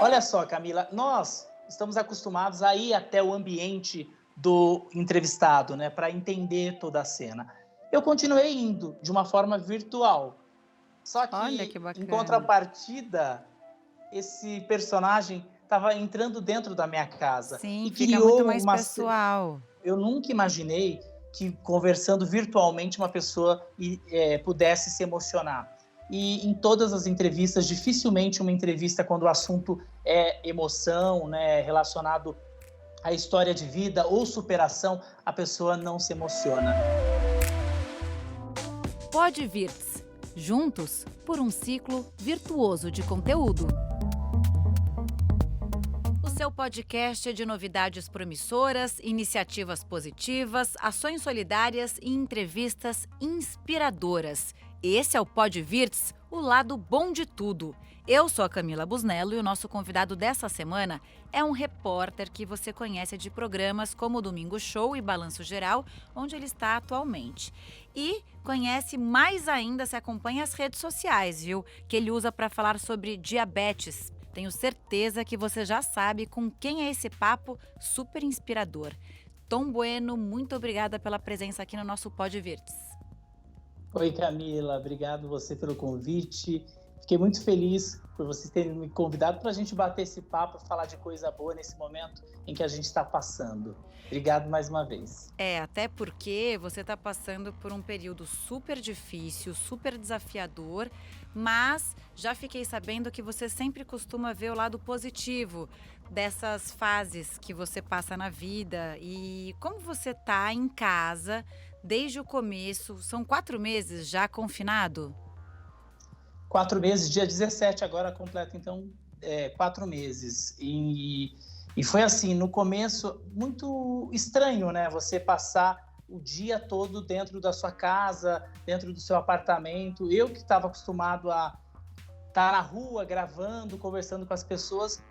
Olha só, Camila, nós estamos acostumados a ir até o ambiente do entrevistado, né, para entender toda a cena. Eu continuei indo de uma forma virtual, só Olha que, que em bacana. contrapartida, esse personagem estava entrando dentro da minha casa Sim, e fica muito criou mais uma. pessoal. Eu nunca imaginei que conversando virtualmente uma pessoa pudesse se emocionar. E em todas as entrevistas, dificilmente uma entrevista quando o assunto é emoção, né, relacionado à história de vida ou superação, a pessoa não se emociona. Pode Virts. Juntos por um ciclo virtuoso de conteúdo. O seu podcast é de novidades promissoras, iniciativas positivas, ações solidárias e entrevistas inspiradoras. Esse é o Pode Virts, o lado bom de tudo. Eu sou a Camila Busnello e o nosso convidado dessa semana é um repórter que você conhece de programas como Domingo Show e Balanço Geral, onde ele está atualmente. E conhece mais ainda se acompanha as redes sociais, viu? Que ele usa para falar sobre diabetes. Tenho certeza que você já sabe com quem é esse papo super inspirador. Tom Bueno, muito obrigada pela presença aqui no nosso Pode Virts. Oi, Camila, obrigado você pelo convite. Fiquei muito feliz por vocês terem me convidado para a gente bater esse papo, falar de coisa boa nesse momento em que a gente está passando. Obrigado mais uma vez. Até porque você está passando por um período super difícil, super desafiador, mas já fiquei sabendo que você sempre costuma ver o lado positivo dessas fases que você passa na vida. E como você está em casa desde o começo, são 4 meses já confinado? 4 meses, dia 17 agora completa, então, 4 meses. E foi assim, no começo, muito estranho, né? Você passar o dia todo dentro da sua casa, dentro do seu apartamento. Eu que estava acostumado a estar na rua, gravando, conversando com as pessoas,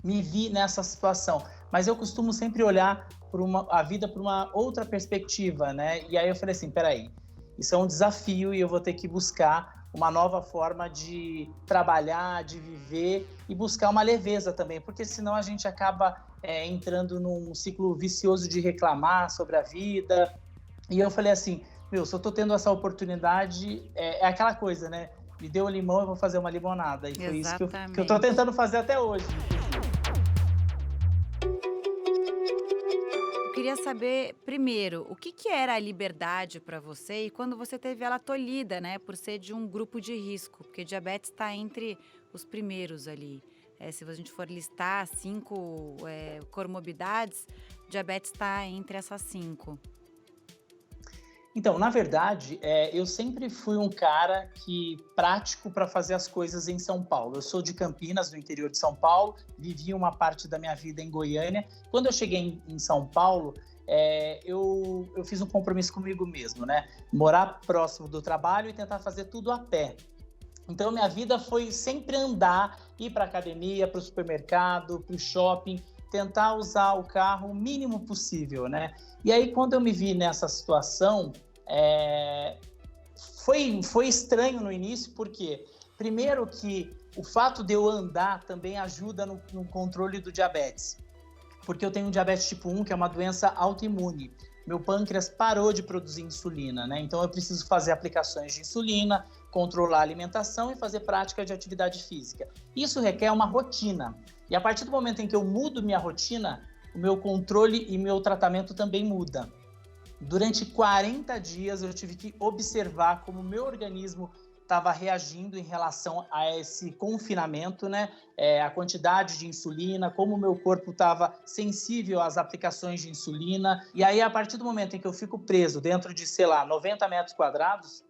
me vi nessa situação. Mas eu costumo sempre olhar a vida por uma outra perspectiva, né? E aí eu falei assim, peraí, isso é um desafio e eu vou ter que buscar uma nova forma de trabalhar, de viver e buscar uma leveza também, porque senão a gente acaba entrando num ciclo vicioso de reclamar sobre a vida. E eu falei assim, se eu tô tendo essa oportunidade, é aquela coisa, né? Me deu um limão, eu vou fazer uma limonada. E foi isso que eu tô Exatamente. tentando fazer até hoje. Eu queria saber, primeiro, o que era a liberdade para você e quando você teve ela tolhida, né, por ser de um grupo de risco, porque diabetes está entre os primeiros ali. Se a gente for listar 5 comorbidades, diabetes está entre essas 5. Então, na verdade, eu sempre fui um cara prático para fazer as coisas em São Paulo. Eu sou de Campinas, do interior de São Paulo, vivi uma parte da minha vida em Goiânia. Quando eu cheguei em São Paulo, eu fiz um compromisso comigo mesmo, né? Morar próximo do trabalho e tentar fazer tudo a pé. Então, minha vida foi sempre andar, ir para a academia, para o supermercado, para o shopping, tentar usar o carro o mínimo possível, né? E aí, quando eu me vi nessa situação, foi estranho no início, porque, primeiro, que o fato de eu andar também ajuda no controle do diabetes, porque eu tenho diabetes tipo 1, que é uma doença autoimune. Meu pâncreas parou de produzir insulina, né? Então eu preciso fazer aplicações de insulina, controlar a alimentação e fazer prática de atividade física. Isso requer uma rotina. E a partir do momento em que eu mudo minha rotina, o meu controle e meu tratamento também muda. Durante 40 dias eu tive que observar como o meu organismo estava reagindo em relação a esse confinamento, né? A quantidade de insulina, como o meu corpo estava sensível às aplicações de insulina. E aí, a partir do momento em que eu fico preso dentro de, 90 metros quadrados,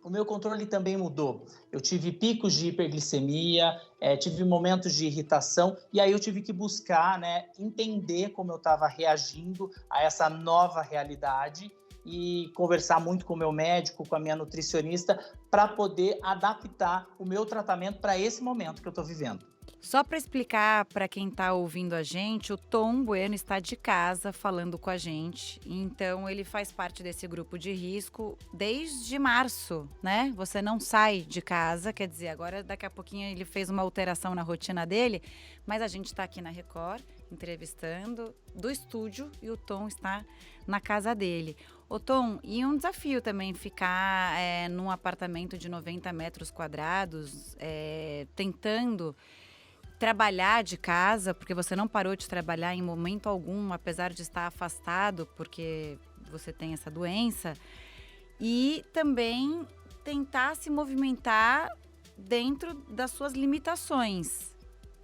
o meu controle também mudou. Eu tive picos de hiperglicemia, tive momentos de irritação, e aí eu tive que buscar, né, entender como eu estava reagindo a essa nova realidade e conversar muito com o meu médico, com a minha nutricionista, para poder adaptar o meu tratamento para esse momento que eu estou vivendo. Só para explicar para quem está ouvindo a gente, o Tom Bueno está de casa falando com a gente. Então, ele faz parte desse grupo de risco desde março, né? Você não sai de casa, quer dizer, agora daqui a pouquinho ele fez uma alteração na rotina dele, mas a gente está aqui na Record, entrevistando do estúdio e o Tom está na casa dele. Ô Tom, e um desafio também ficar num apartamento de 90 metros quadrados, tentando trabalhar de casa, porque você não parou de trabalhar em momento algum, apesar de estar afastado, porque você tem essa doença, e também tentar se movimentar dentro das suas limitações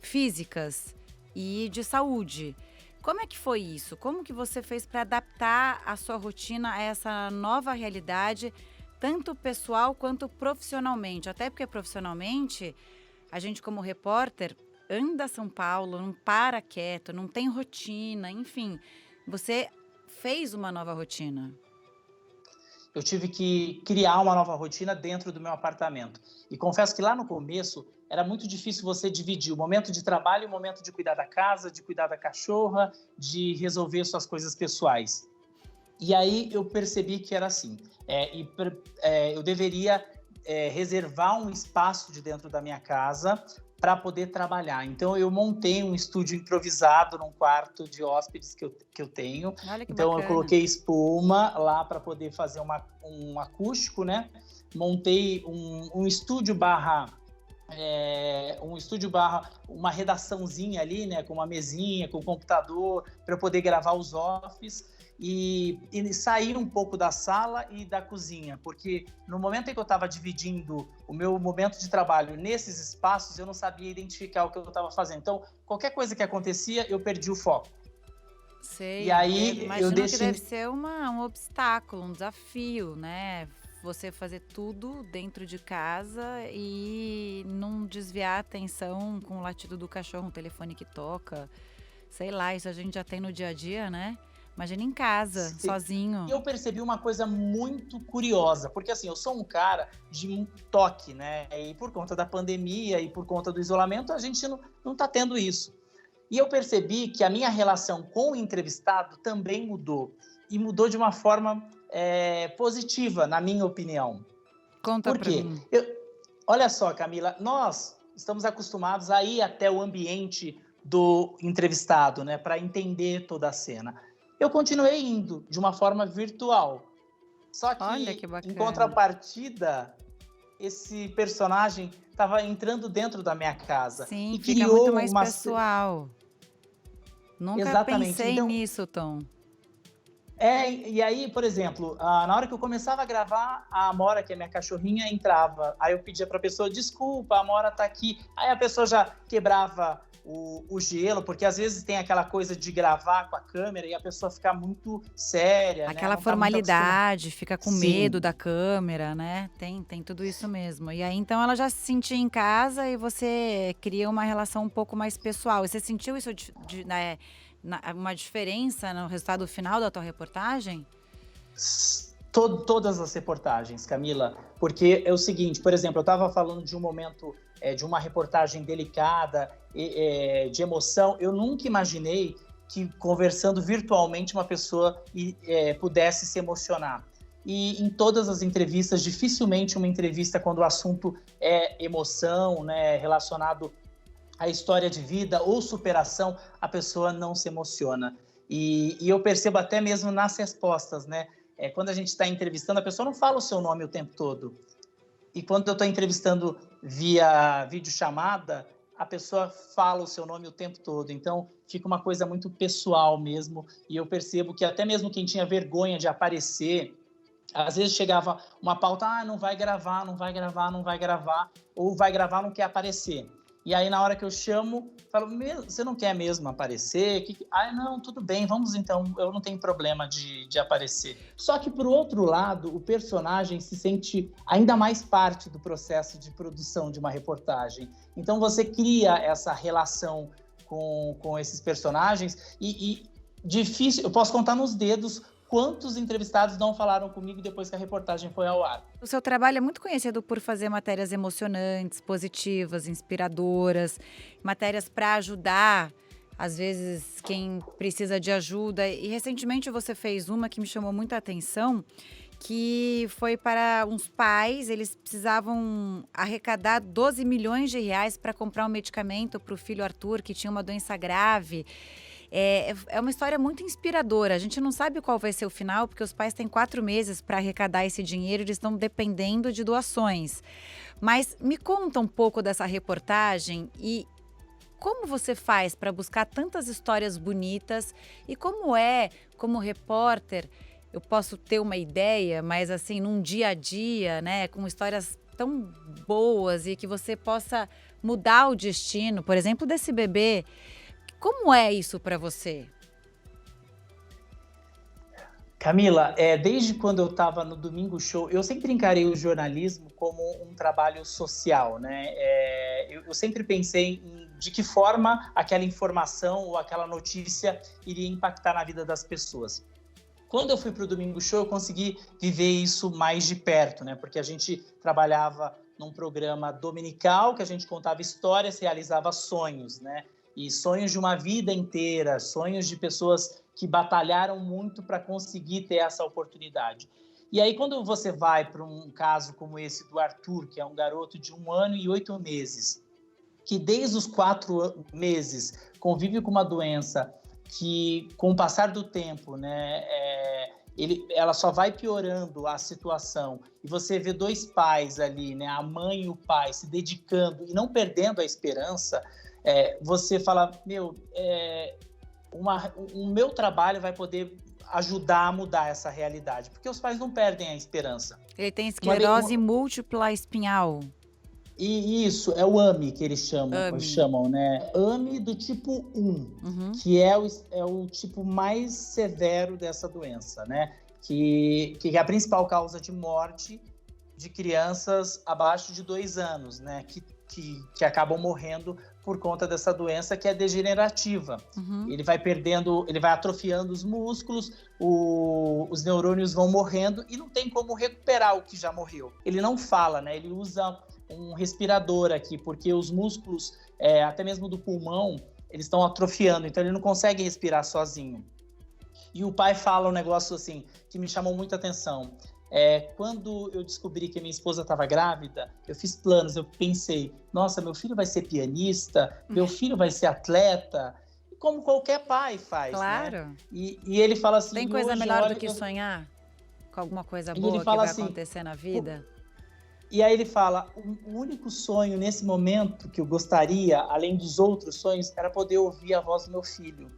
físicas e de saúde. Como é que foi isso? Como que você fez para adaptar a sua rotina a essa nova realidade, tanto pessoal quanto profissionalmente? Até porque profissionalmente, a gente como repórter anda São Paulo, não para quieto, não tem rotina, enfim. Você fez uma nova rotina. Eu tive que criar uma nova rotina dentro do meu apartamento. E confesso que lá no começo era muito difícil você dividir o momento de trabalho e o momento de cuidar da casa, de cuidar da cachorra, de resolver suas coisas pessoais. E aí eu percebi que era assim. Eu deveria reservar um espaço de dentro da minha casa para poder trabalhar. Então, eu montei um estúdio improvisado num quarto de hóspedes que eu tenho. Olha que então, bacana. Eu coloquei espuma lá para poder fazer um acústico, né? Montei um estúdio barra uma redaçãozinha ali, né? Com uma mesinha, com um computador, para eu poder gravar os offs. E sair um pouco da sala e da cozinha, porque no momento em que eu estava dividindo o meu momento de trabalho nesses espaços, eu não sabia identificar o que eu estava fazendo. Então, qualquer coisa que acontecia, eu perdi o foco. Sei, e aí imagino que deve ser um obstáculo, um desafio, né? Você fazer tudo dentro de casa e não desviar a atenção com o latido do cachorro, um telefone que toca. Sei lá, isso a gente já tem no dia a dia, né? Imagina em casa, Sim. sozinho. E eu percebi uma coisa muito curiosa, porque assim, eu sou um cara de um toque, né? E por conta da pandemia e por conta do isolamento, a gente não tá tendo isso. E eu percebi que a minha relação com o entrevistado também mudou. E mudou de uma forma positiva, na minha opinião. Conta pra mim. Olha só, Camila, nós estamos acostumados a ir até o ambiente do entrevistado, né? Para entender toda a cena. Eu continuei indo de uma forma virtual. Só que, em contrapartida, esse personagem estava entrando dentro da minha casa. Sim, e fica criou muito mais pessoal. Nunca pensei nisso, Tom. E aí, por exemplo, na hora que eu começava a gravar, a Amora, que é minha cachorrinha, entrava. Aí eu pedia para a pessoa, desculpa, a Amora tá aqui. Aí a pessoa já quebrava o gelo, porque às vezes tem aquela coisa de gravar com a câmera e a pessoa fica muito séria, aquela né? formalidade, fica com medo da câmera, né? Tem tudo isso mesmo. E aí, então, ela já se sentia em casa e você cria uma relação um pouco mais pessoal. E você sentiu isso uma diferença no resultado final da tua reportagem? Todas as reportagens, Camila, porque é o seguinte, por exemplo, eu estava falando de um momento, de uma reportagem delicada, de emoção. Eu nunca imaginei que conversando virtualmente uma pessoa pudesse se emocionar. E em todas as entrevistas, dificilmente uma entrevista quando o assunto é emoção, né, relacionado à história de vida ou superação, a pessoa não se emociona. E eu percebo até mesmo nas respostas, né? Quando a gente está entrevistando, a pessoa não fala o seu nome o tempo todo. E quando eu estou entrevistando via videochamada, a pessoa fala o seu nome o tempo todo. Então, fica uma coisa muito pessoal mesmo. E eu percebo que até mesmo quem tinha vergonha de aparecer, às vezes chegava uma pauta, não vai gravar, não vai gravar, não vai gravar, ou vai gravar, não quer aparecer. E aí, na hora que eu chamo, falo, você não quer mesmo aparecer? Não, tudo bem, vamos então, eu não tenho problema de aparecer. Só que, por outro lado, o personagem se sente ainda mais parte do processo de produção de uma reportagem. Então, você cria essa relação com esses personagens e difícil, eu posso contar nos dedos quantos entrevistados não falaram comigo depois que a reportagem foi ao ar. O seu trabalho é muito conhecido por fazer matérias emocionantes, positivas, inspiradoras, matérias para ajudar, às vezes, quem precisa de ajuda. E recentemente você fez uma que me chamou muita atenção, que foi para uns pais, eles precisavam arrecadar 12 milhões de reais para comprar um medicamento para o filho Arthur, que tinha uma doença grave. É uma história muito inspiradora. A gente não sabe qual vai ser o final, porque os pais têm 4 meses para arrecadar esse dinheiro, eles estão dependendo de doações. Mas me conta um pouco dessa reportagem e como você faz para buscar tantas histórias bonitas e como repórter, eu posso ter uma ideia, mas assim, num dia a dia, né, com histórias tão boas e que você possa mudar o destino, por exemplo, desse bebê. Como é isso para você? Camila, desde quando eu estava no Domingo Show, eu sempre encarei o jornalismo como um trabalho social, né? Eu sempre pensei de que forma aquela informação ou aquela notícia iria impactar na vida das pessoas. Quando eu fui para o Domingo Show, eu consegui viver isso mais de perto, né? Porque a gente trabalhava num programa dominical, que a gente contava histórias, realizava sonhos, né? E sonhos de uma vida inteira, sonhos de pessoas que batalharam muito para conseguir ter essa oportunidade. E aí, quando você vai para um caso como esse do Arthur, que é um garoto de 1 ano e 8 meses, que desde os 4 meses convive com uma doença que, com o passar do tempo, né, ela só vai piorando a situação, e você vê 2 pais ali, né, a mãe e o pai, se dedicando e não perdendo a esperança, você fala, o meu trabalho vai poder ajudar a mudar essa realidade, porque os pais não perdem a esperança. Ele tem esclerose múltipla espinhal. E isso, é o AMI que eles chamam, né? AMI do tipo 1, que é o tipo mais severo dessa doença, né? Que é a principal causa de morte de crianças abaixo de 2 anos, né? Que acabam morrendo por conta dessa doença que é degenerativa. Ele vai atrofiando os músculos, os neurônios vão morrendo e não tem como recuperar o que já morreu. Ele não fala, né? Ele usa um respirador aqui, porque os músculos, até mesmo do pulmão, eles estão atrofiando, então ele não consegue respirar sozinho. E o pai fala um negócio assim, que me chamou muita atenção. Quando eu descobri que minha esposa estava grávida, eu fiz planos, eu pensei, nossa, meu filho vai ser pianista, meu filho vai ser atleta, como qualquer pai faz, claro. Né? E ele fala assim... Tem coisa melhor do que sonhar com alguma coisa boa que vai acontecer na vida? E aí ele fala, o único sonho nesse momento que eu gostaria, além dos outros sonhos, era poder ouvir a voz do meu filho.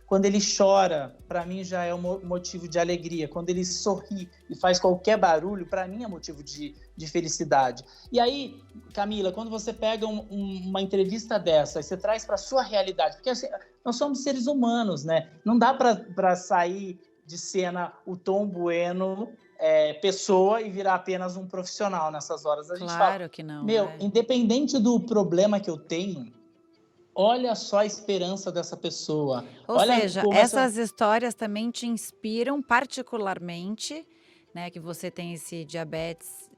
Quando ele chora, para mim já é um motivo de alegria. Quando ele sorri e faz qualquer barulho, para mim é motivo de felicidade. E aí, Camila, quando você pega uma entrevista dessa e você traz para a sua realidade, porque assim, nós somos seres humanos, né? Não dá para sair de cena o Tom Bueno, pessoa, e virar apenas um profissional nessas horas. A gente fala, que não. Independente do problema que eu tenho, olha só a esperança dessa pessoa. Ou seja, essas histórias também te inspiram particularmente, né? Que você tem esse diabetes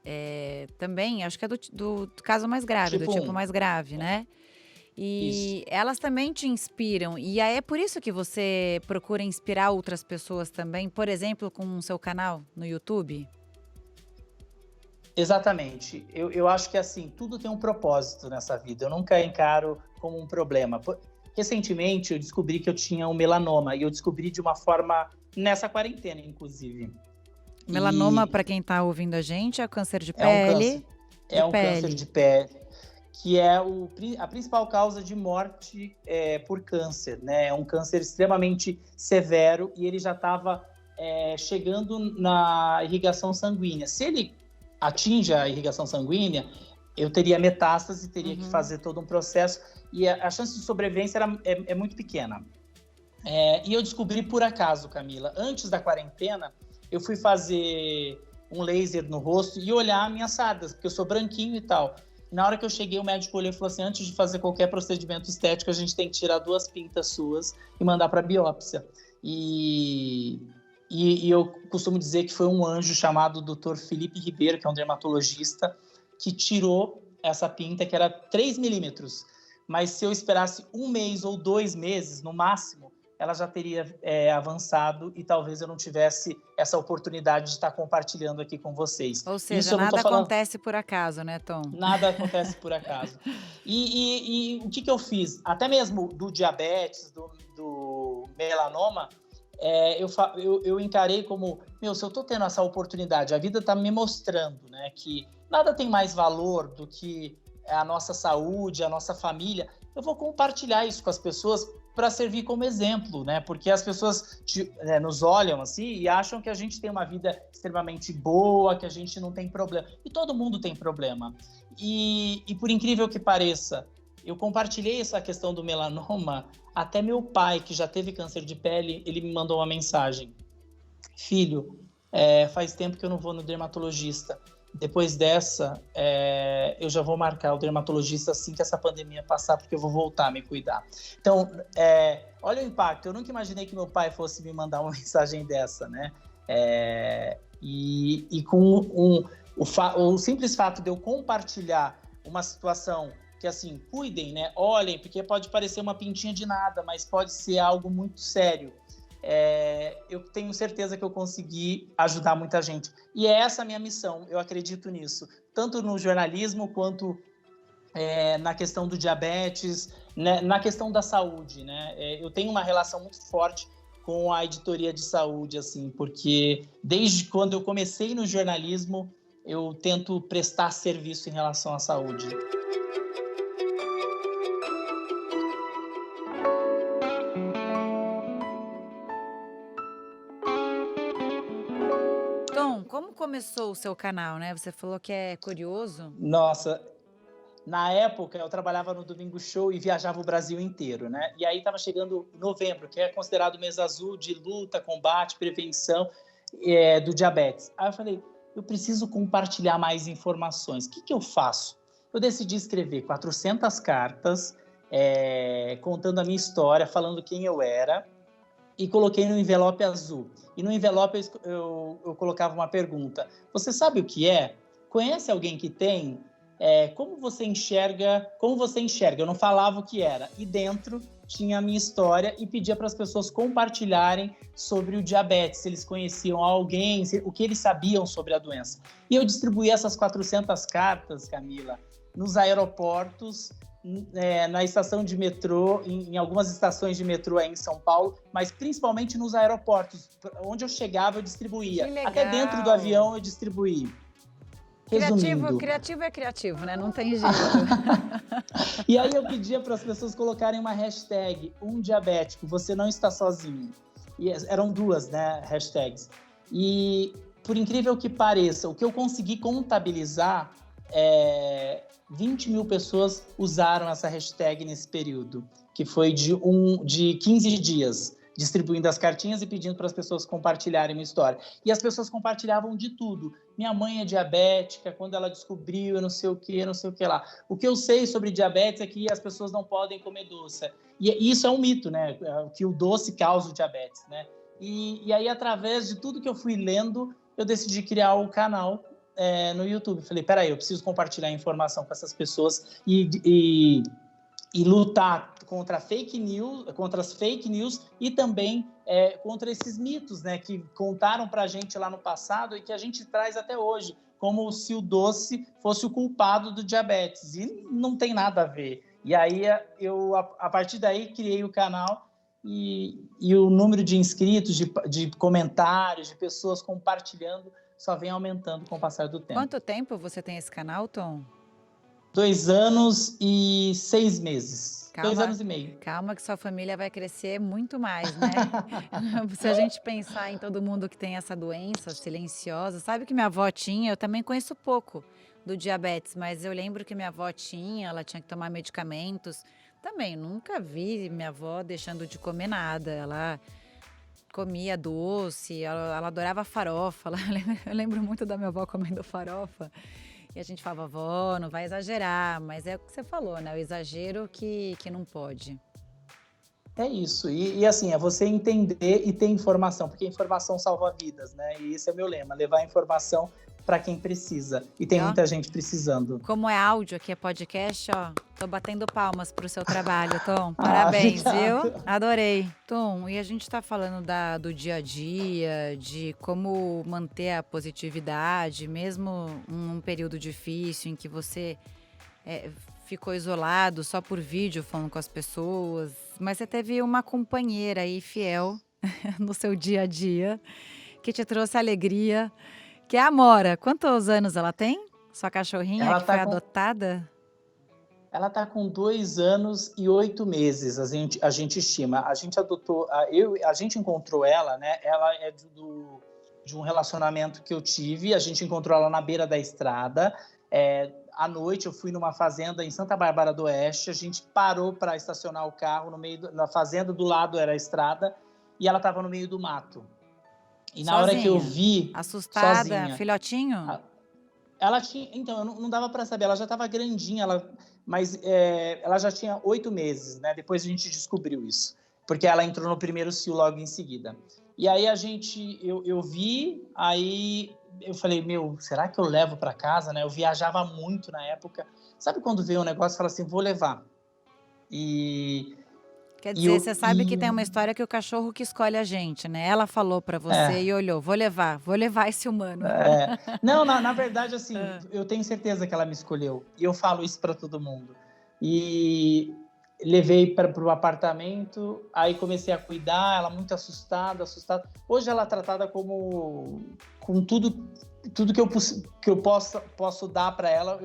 também, acho que é do caso mais grave, do tipo mais grave, né? E isso. Elas também te inspiram. E é por isso que você procura inspirar outras pessoas também, por exemplo, com o seu canal no YouTube? Exatamente. Eu acho que assim, tudo tem um propósito nessa vida. Eu nunca encaro como um problema. Recentemente, eu descobri que eu tinha um melanoma. E eu descobri de uma forma nessa quarentena, inclusive. Melanoma, para quem está ouvindo a gente, é o câncer de pele. É um câncer de pele, que é a principal causa de morte por câncer, né? É um câncer extremamente severo e ele já estava chegando na irrigação sanguínea. Se ele atinge a irrigação sanguínea, eu teria metástase, teria que fazer todo um processo e a chance de sobrevivência é muito pequena. E eu descobri por acaso, Camila, antes da quarentena, eu fui fazer um laser no rosto e olhar minhas sardas, porque eu sou branquinho e tal. Na hora que eu cheguei, o médico olhou e falou assim, antes de fazer qualquer procedimento estético, a gente tem que tirar 2 pintas suas e mandar para biópsia. E e eu costumo dizer que foi um anjo chamado Dr. Felipe Ribeiro, que é um dermatologista, que tirou essa pinta, que era 3 milímetros. Mas se eu esperasse 1 mês ou 2 meses, no máximo, ela já teria avançado e talvez eu não tivesse essa oportunidade de estar compartilhando aqui com vocês. Ou seja, Isso eu não nada estou falando... acontece por acaso, né, Tom? Nada acontece por acaso. E o que eu fiz? Até mesmo do diabetes, do melanoma, eu encarei como, se eu estou tendo essa oportunidade, a vida está me mostrando, né, que nada tem mais valor do que a nossa saúde, a nossa família. Eu vou compartilhar isso com as pessoas para servir como exemplo, né? Porque as pessoas nos olham assim e acham que a gente tem uma vida extremamente boa, que a gente não tem problema. E todo mundo tem problema. E por incrível que pareça, eu compartilhei essa questão do melanoma, até meu pai, que já teve câncer de pele, ele me mandou uma mensagem. Filho, faz tempo que eu não vou no dermatologista. Depois dessa, eu já vou marcar o dermatologista assim que essa pandemia passar, porque eu vou voltar a me cuidar. Então, olha o impacto. Eu nunca imaginei que meu pai fosse me mandar uma mensagem dessa, né? E com o simples fato de eu compartilhar uma situação que, assim, cuidem, né? Olhem, porque pode parecer uma pintinha de nada, mas pode ser algo muito sério. Eu tenho certeza que eu consegui ajudar muita gente. E é essa a minha missão, eu acredito nisso. Tanto no jornalismo, quanto na questão do diabetes, né, na questão da saúde, né? Eu tenho uma relação muito forte com a editoria de saúde, assim, porque desde quando eu comecei no jornalismo, eu tento prestar serviço em relação à saúde. Tom, como começou o seu canal, né? Você falou que é curioso. Nossa, na época eu trabalhava no Domingo Show e viajava o Brasil inteiro, né? E aí estava chegando novembro, que é considerado o mês azul de luta, combate, prevenção do diabetes. Aí eu falei, eu preciso compartilhar mais informações. O que eu faço? Eu decidi escrever 400 cartas contando a minha história, falando quem eu era, e coloquei no envelope azul. E no envelope eu colocava uma pergunta. Você sabe o que é? Conhece alguém que tem? Como você enxerga? Eu não falava o que era. E dentro tinha a minha história e pedia para as pessoas compartilharem sobre o diabetes, se eles conheciam alguém, o que eles sabiam sobre a doença. E eu distribuí essas 400 cartas, Camila, nos aeroportos, na estação de metrô, em algumas estações de metrô aí em São Paulo, mas principalmente nos aeroportos. Onde eu chegava, eu distribuía. Até dentro do avião, eu distribuí. Resumindo. Criativo é criativo, né? Não tem jeito. E aí eu pedia para as pessoas colocarem uma hashtag, diabético, você não está sozinho. E eram 2, né, hashtags. E, por incrível que pareça, o que eu consegui contabilizar 20 mil pessoas usaram essa hashtag nesse período, que foi de 15 dias, distribuindo as cartinhas e pedindo para as pessoas compartilharem uma história. E as pessoas compartilhavam de tudo. Minha mãe é diabética, quando ela descobriu, eu não sei o que lá. O que eu sei sobre diabetes é que as pessoas não podem comer doce. E isso é um mito, né? Que o doce causa o diabetes, né? E aí, através de tudo que eu fui lendo, eu decidi criar o canal no YouTube. Falei, peraí, eu preciso compartilhar informação com essas pessoas e lutar contra as fake news e também contra esses mitos, né, que contaram pra gente lá no passado e que a gente traz até hoje, como se o doce fosse o culpado do diabetes. E não tem nada a ver. E aí eu, a partir daí, criei o canal e o número de inscritos, de comentários, de pessoas compartilhando, só vem aumentando com o passar do tempo. Quanto tempo você tem esse canal, Tom? 2 anos e 6 meses. Calma, 2 anos e meio. Calma que sua família vai crescer muito mais, né? Se a gente pensar em todo mundo que tem essa doença silenciosa, sabe que minha avó tinha, eu também conheço pouco do diabetes, mas eu lembro que minha avó tinha, ela tinha que tomar medicamentos. Também nunca vi minha avó deixando de comer nada, ela comia doce, ela adorava farofa, eu lembro muito da minha avó comendo farofa. E a gente falava, vó, não vai exagerar, mas é o que você falou, né? O exagero que não pode. É isso. E assim, é você entender e ter informação, porque informação salva vidas, né? E esse é o meu lema, levar a informação para quem precisa. E tem muita gente precisando. Como é áudio, aqui é podcast, ó, tô batendo palmas pro seu trabalho, Tom. Ah, Parabéns, obrigado. viu? Adorei. Tom, e a gente tá falando do dia a dia, de como manter a positividade, mesmo num período difícil em que você ficou isolado só por vídeo falando com as pessoas, mas você teve uma companheira aí fiel no seu dia a dia, que te trouxe alegria, que é a Amora. Quantos anos ela tem? Sua cachorrinha Ela que foi tá com, adotada? ela tá com 2 anos e 8 meses, a gente estima. A gente adotou, a gente encontrou ela, né? Ela é de um relacionamento que eu tive, a gente encontrou ela na beira da estrada. À noite eu fui numa fazenda em Santa Bárbara do Oeste, a gente parou para estacionar o carro na fazenda, do lado era a estrada, e ela estava no meio do mato. E na hora que eu vi, assustada, sozinha, filhotinho? ela tinha, então, não dava para saber, ela já estava grandinha, mas ela já tinha 8 meses, né? Depois a gente descobriu isso, porque ela entrou no primeiro cio logo em seguida. E aí eu vi, aí eu falei, será que eu levo para casa, né? Eu viajava muito na época. Sabe quando vê um negócio e fala assim, vou levar. Quer dizer, você sabe que tem uma história que o cachorro que escolhe a gente, né? Ela falou pra você e olhou, vou levar esse humano. Não, na verdade, assim, eu tenho certeza que ela me escolheu. E eu falo isso pra todo mundo. E levei para o apartamento, aí comecei a cuidar, ela muito assustada. Hoje ela é tratada com tudo que eu posso dar para ela,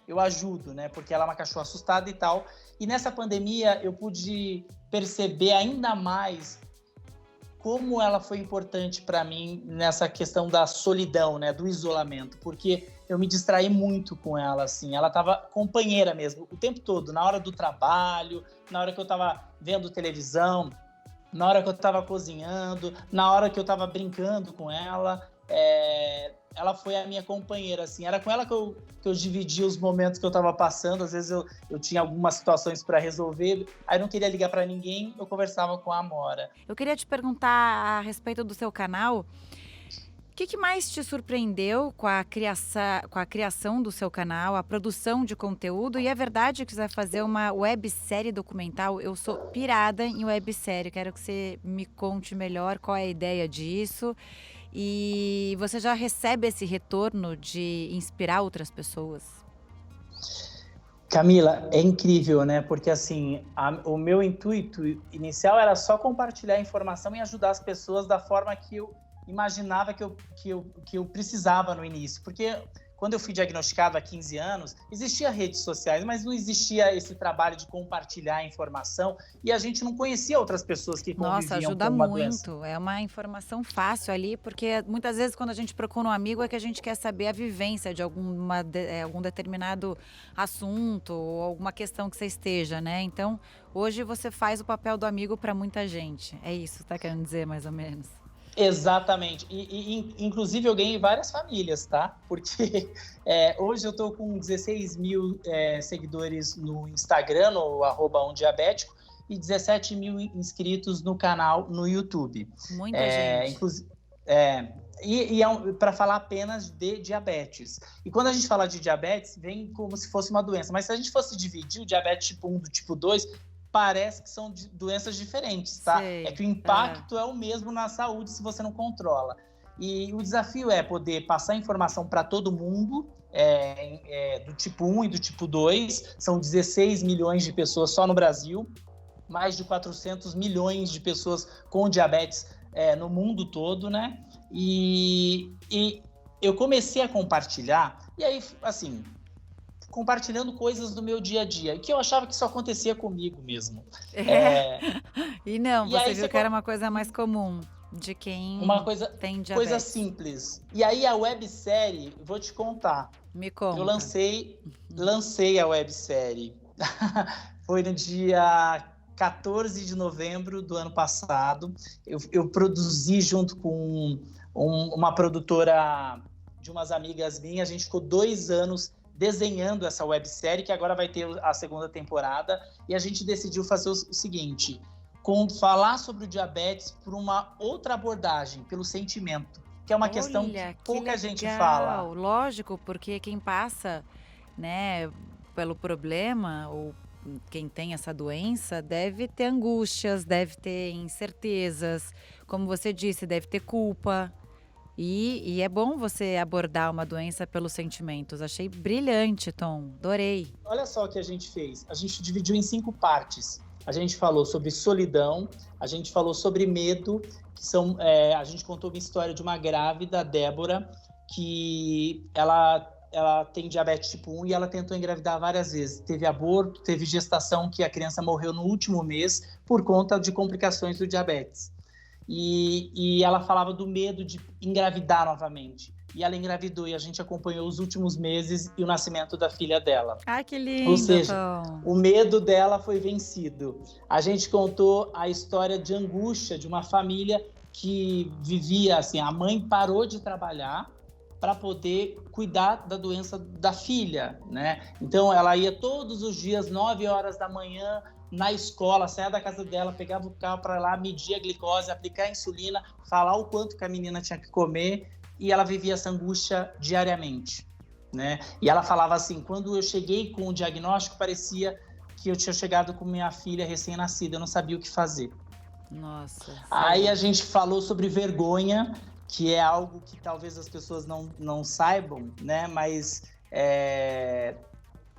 eu ajudo, né? Porque ela é uma cachorra assustada e tal. E nessa pandemia eu pude perceber ainda mais como ela foi importante para mim nessa questão da solidão, né? Do isolamento, porque eu me distraí muito com ela, assim. Ela estava companheira mesmo, o tempo todo, na hora do trabalho, na hora que eu estava vendo televisão, na hora que eu estava cozinhando, na hora que eu estava brincando com ela. Ela foi a minha companheira, assim. Era com ela que eu dividia os momentos que eu estava passando. Às vezes eu tinha algumas situações para resolver, aí não queria ligar para ninguém, eu conversava com a Amora. Eu queria te perguntar a respeito do seu canal. O que mais te surpreendeu com a criação do seu canal, a produção de conteúdo? E é verdade que você vai fazer uma websérie documental? Eu sou pirada em websérie, quero que você me conte melhor qual é a ideia disso. E você já recebe esse retorno de inspirar outras pessoas? Camila, é incrível, né? Porque assim, o meu intuito inicial era só compartilhar a informação e ajudar as pessoas da forma que eu imaginava que eu precisava no início. Porque quando eu fui diagnosticado há 15 anos, existia redes sociais, mas não existia esse trabalho de compartilhar a informação e a gente não conhecia outras pessoas que conviviam com uma doença. Ajuda muito. É uma informação fácil ali, porque muitas vezes quando a gente procura um amigo é que a gente quer saber a vivência de algum determinado assunto ou alguma questão que você esteja, né? Então, hoje você faz o papel do amigo para muita gente. É isso, tá querendo dizer mais ou menos? Exatamente. Inclusive, eu ganhei várias famílias, tá? Porque hoje eu tô com 16 mil seguidores no Instagram, no @umdiabético, e 17 mil inscritos no canal no YouTube. Muita gente. Para falar apenas de diabetes. E quando a gente fala de diabetes, vem como se fosse uma doença. Mas se a gente fosse dividir o diabetes tipo 1 do tipo 2, parece que são doenças diferentes, tá? Sei, é que o impacto é o mesmo na saúde se você não controla. E o desafio é poder passar informação para todo mundo, do tipo 1 e do tipo 2. São 16 milhões de pessoas só no Brasil, mais de 400 milhões de pessoas com diabetes no mundo todo, né? E eu comecei a compartilhar, e aí, assim, compartilhando coisas do meu dia a dia, que eu achava que só acontecia comigo mesmo. E não, você viu que era uma coisa mais comum de quem tem diabetes. Coisa simples. E aí a websérie, vou te contar. Me conta. Eu lancei a websérie. Foi no dia 14 de novembro do ano passado. Eu produzi junto com uma produtora de umas amigas minhas. A gente ficou 2 anos desenhando essa websérie, que agora vai ter a segunda temporada, e a gente decidiu fazer o seguinte: falar sobre o diabetes por uma outra abordagem, pelo sentimento, que é uma questão que pouca gente fala. Lógico, porque quem passa, né, pelo problema ou quem tem essa doença deve ter angústias, deve ter incertezas, como você disse, deve ter culpa. E é bom você abordar uma doença pelos sentimentos. Achei brilhante, Tom. Adorei. Olha só o que a gente fez. A gente dividiu em 5 partes. A gente falou sobre solidão, a gente falou sobre medo, a gente contou uma história de uma grávida, a Débora, que ela tem diabetes tipo 1 e ela tentou engravidar várias vezes. Teve aborto, teve gestação que a criança morreu no último mês por conta de complicações do diabetes. E ela falava do medo de engravidar novamente. E ela engravidou e a gente acompanhou os últimos meses e o nascimento da filha dela. Ai, que lindo, Ou seja, Tom. o medo dela foi vencido. A gente contou a história de angústia de uma família que vivia assim, a mãe parou de trabalhar para poder cuidar da doença da filha, né? Então ela ia todos os dias, 9 horas da manhã, na escola, saia da casa dela, pegava o carro para lá, medir a glicose, aplicar a insulina, falar o quanto que a menina tinha que comer, e ela vivia essa angústia diariamente, né? E ela falava assim, quando eu cheguei com o diagnóstico, parecia que eu tinha chegado com minha filha recém-nascida, eu não sabia o que fazer. Nossa. Aí a gente falou sobre vergonha, que é algo que talvez as pessoas não saibam, né? Mas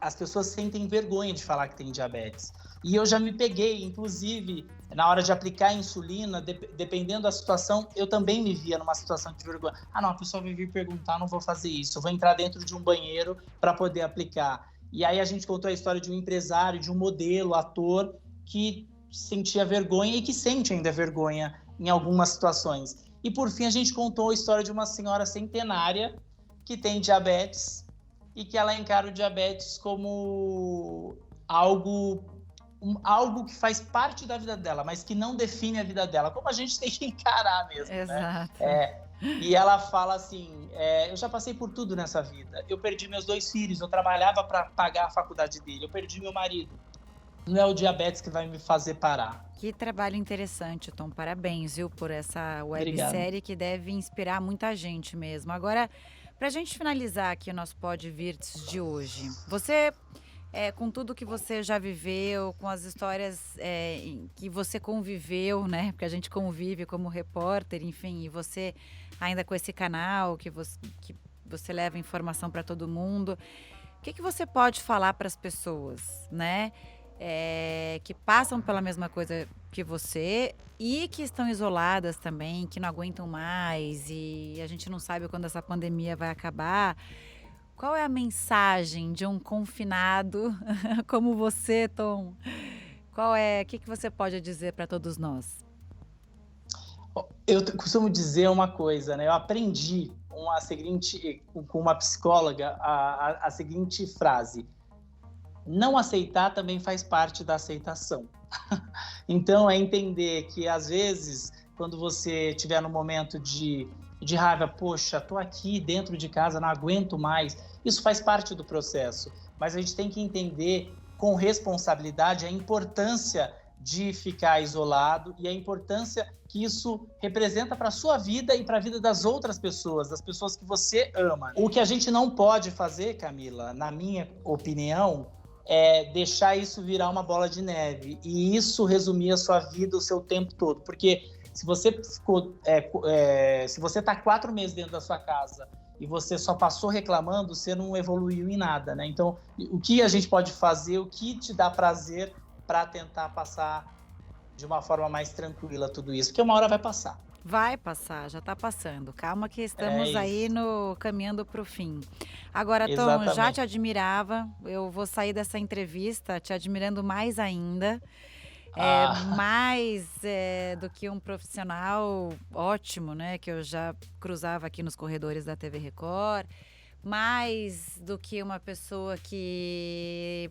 as pessoas sentem vergonha de falar que tem diabetes. E eu já me peguei, inclusive, na hora de aplicar a insulina, dependendo da situação, eu também me via numa situação de vergonha. Ah, não, a pessoa vai vir perguntar, não vou fazer isso. Eu vou entrar dentro de um banheiro para poder aplicar. E aí a gente contou a história de um empresário, de um modelo, ator, que sentia vergonha e que sente ainda vergonha em algumas situações. E, por fim, a gente contou a história de uma senhora centenária que tem diabetes e que ela encara o diabetes como algo que faz parte da vida dela, mas que não define a vida dela, como a gente tem que encarar mesmo. Exato. Né? E ela fala assim, eu já passei por tudo nessa vida, eu perdi meus 2 filhos, eu trabalhava para pagar a faculdade dele, eu perdi meu marido, não é o diabetes que vai me fazer parar. Que trabalho interessante, Tom, parabéns, viu, por essa websérie que deve inspirar muita gente mesmo. Agora, para a gente finalizar aqui o nosso Pod Virtus de hoje, você... com tudo que você já viveu, com as histórias que você conviveu, né? Porque a gente convive como repórter, enfim, e você ainda com esse canal que você leva informação para todo mundo. O que você pode falar para as pessoas, né? Que passam pela mesma coisa que você e que estão isoladas também, que não aguentam mais e a gente não sabe quando essa pandemia vai acabar. Qual é a mensagem de um confinado como você, Tom? O que você pode dizer para todos nós? Eu costumo dizer uma coisa, né? Eu aprendi com uma psicóloga a seguinte frase: não aceitar também faz parte da aceitação. Então, é entender que, às vezes, quando você estiver no momento de raiva, poxa, tô aqui dentro de casa, não aguento mais. Isso faz parte do processo, mas a gente tem que entender com responsabilidade a importância de ficar isolado e a importância que isso representa para a sua vida e para a vida das outras pessoas, das pessoas que você ama. O que a gente não pode fazer, Camila, na minha opinião, é deixar isso virar uma bola de neve e isso resumir a sua vida o seu tempo todo, porque se você se você está 4 meses dentro da sua casa e você só passou reclamando, você não evoluiu em nada, né? Então, o que a gente pode fazer, o que te dá prazer para tentar passar de uma forma mais tranquila tudo isso, porque uma hora vai passar. Vai passar, já está passando. Calma que estamos aí caminhando para o fim. Agora, Tom, Exatamente. já te admirava, eu vou sair dessa entrevista te admirando mais ainda. Mais do que um profissional ótimo, né? Que eu já cruzava aqui nos corredores da TV Record. Mais do que uma pessoa que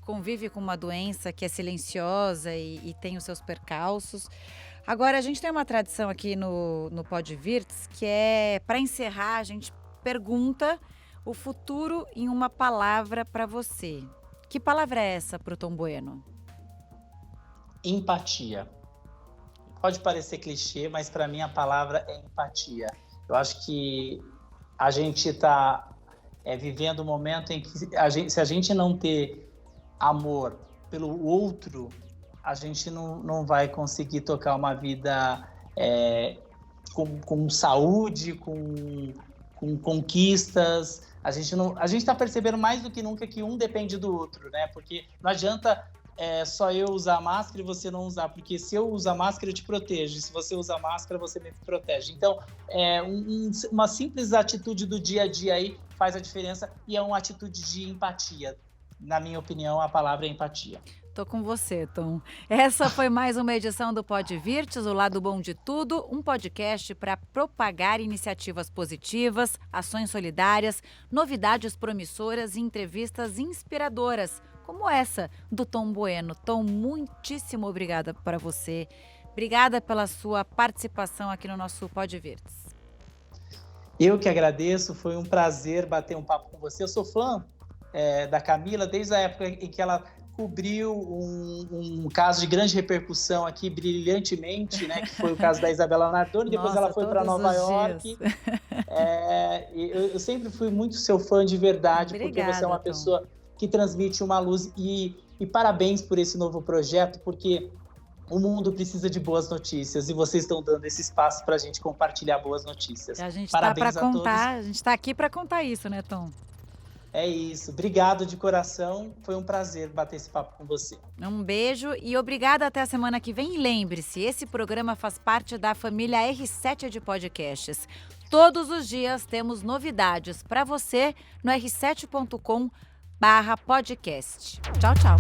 convive com uma doença que é silenciosa e tem os seus percalços. Agora, a gente tem uma tradição aqui no Pod Virtus, que é, para encerrar, a gente pergunta o futuro em uma palavra para você. Que palavra é essa para o Tom Bueno? Empatia. Pode parecer clichê, mas para mim a palavra é empatia. Eu acho que a gente está vivendo um momento em que se a gente não ter amor pelo outro, a gente não vai conseguir tocar uma vida com saúde, com conquistas. A gente está percebendo mais do que nunca que um depende do outro, né? Porque não adianta só eu usar máscara e você não usar, porque se eu usar máscara eu te protejo, e se você usar máscara você me protege. Então, uma simples atitude do dia a dia aí faz a diferença e é uma atitude de empatia. Na minha opinião, a palavra é empatia. Tô com você, Tom. Essa foi mais uma edição do Pod Virtus, o lado bom de tudo, um podcast para propagar iniciativas positivas, ações solidárias, novidades promissoras e entrevistas inspiradoras, como essa do Tom Bueno. Tom, muitíssimo obrigada para você. Obrigada pela sua participação aqui no nosso Pod Virtus. Eu que agradeço, foi um prazer bater um papo com você. Eu sou fã da Camila desde a época em que ela cobriu um caso de grande repercussão aqui brilhantemente, né, que foi o caso da Isabela Nardoni. Depois ela foi para Nova York. Eu sempre fui muito seu fã de verdade. Obrigada, porque você é uma pessoa que transmite uma luz e parabéns por esse novo projeto, porque o mundo precisa de boas notícias e vocês estão dando esse espaço para a gente compartilhar boas notícias. A gente parabéns a todos. A gente está aqui para contar isso, né, Tom? É isso. Obrigado de coração. Foi um prazer bater esse papo com você. Um beijo e obrigada, até a semana que vem. E lembre-se, esse programa faz parte da família R7 de podcasts. Todos os dias temos novidades para você no r7.com/podcast. Tchau, tchau.